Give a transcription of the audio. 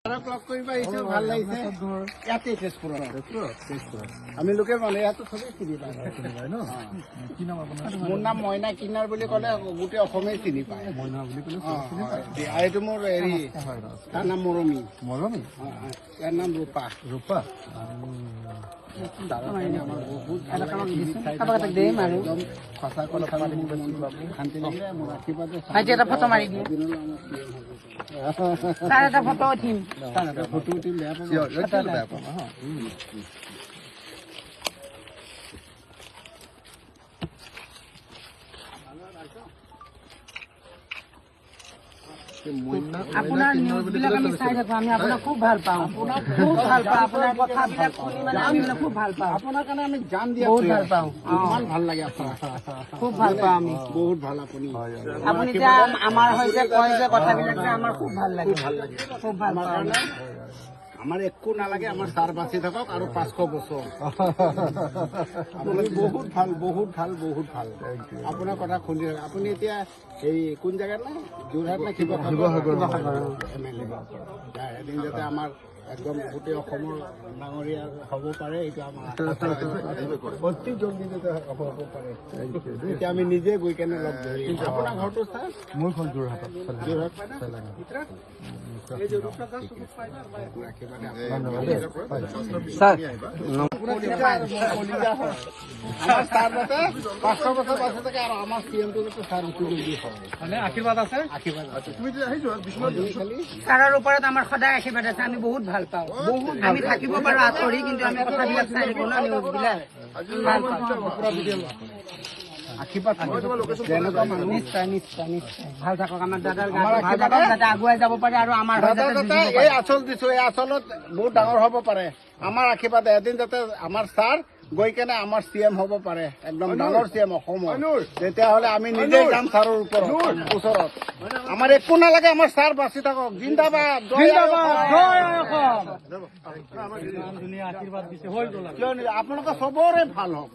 লগ কৰিব আহিছো, ভাল লাগিছে। ইয়াতে তেজপুৰত আমি লোকে মানে ইয়াতো চবেই চিনি পায়। মোৰ নাম মইনা কিনাৰ বুলি ক'লে গোটেই অসমেই চিনি পায়। এইটো মোৰ হেৰি, তাৰ নাম মৰমী। ইয়াৰ নাম ৰূপা। শান্তি লাগিলে মোৰ আশীৰ্বাদ ফটো উঠিম, বেয়া পাব। আপোনাৰ নিউজ বিলাক আমি চাই থাকো, আমি আপোনাক খুব ভাল পাওঁ, খুব ভাল পাওঁ। আপোনাৰ কথাবিলাক শুনি মানে আমি মানে খুব ভাল পাওঁ। আপোনাৰ কাৰণে আমি জান দিয়া বহুত ভাল পাওঁ, ইমান ভাল লাগে আপোনাক, খুব ভাল পাওঁ আমি। বহুত ভাল আপুনি এতিয়া আমাৰ হৈছে কয় যে কথাবিলাক যে আমাৰ খুব ভাল লাগে, খুব ভাল পাওঁ। আমাৰ একো নালাগে, আমাৰ ছাৰ বাচি থাকক আৰু 500 বছৰ। আপুনি বহুত ভাল, বহুত ভাল, বহুত ভাল। আপোনাৰ কথা শুনি আপুনি এতিয়া এই কোন জেগাত নাই, যোৰহাট নে শিৱসাগৰ এদিন যাতে আমাৰ একদম গোটেই অসমৰ ডাঙৰীয়া হ'ব পাৰে, এইটো আমাৰ অতি জলদি যাতে হ'ব পাৰে। এতিয়া আমি নিজে গৈ কেনে লগ ধৰি। আপোনাৰ ঘৰটো ছাৰ? মোৰ ঘৰ যোৰহাট। ছাৰৰ ওপৰত আমাৰ সদায় আশীৰ্বাদ আছে, আমি বহুত ভাল পাওঁ। আমি থাকিব পাৰো আঁতৰি, কিন্তু আমি কথাবিলাক চাই থাকো না, নিউজবিলাক ভাল পাওঁ। নিশ্চয় নিশ্চয় নিশ্চয় ভাল থাকক আমাৰ দাদাৰ যাতে আগুৱাই যাব পাৰে আৰু আমাৰ এই আচল দিছো, এই আচলত বহুত ডাঙৰ হ'ব পাৰে। আমাৰ আশীৰ্বাদ এদিন যাতে আমাৰ ছাৰ গৈ কেনে আমাৰ CM হ'ব পাৰে, একদম ডাঙৰ CM অসমৰ। তেতিয়াহ'লে আমি নিজেই যাম ছাৰৰ ওচৰত। আমাৰ একো নালাগে, আমাৰ ছাৰ বাচি থাকক। জিন্দাবাদ, আপোনালোকৰ চবৰে ভাল হওক।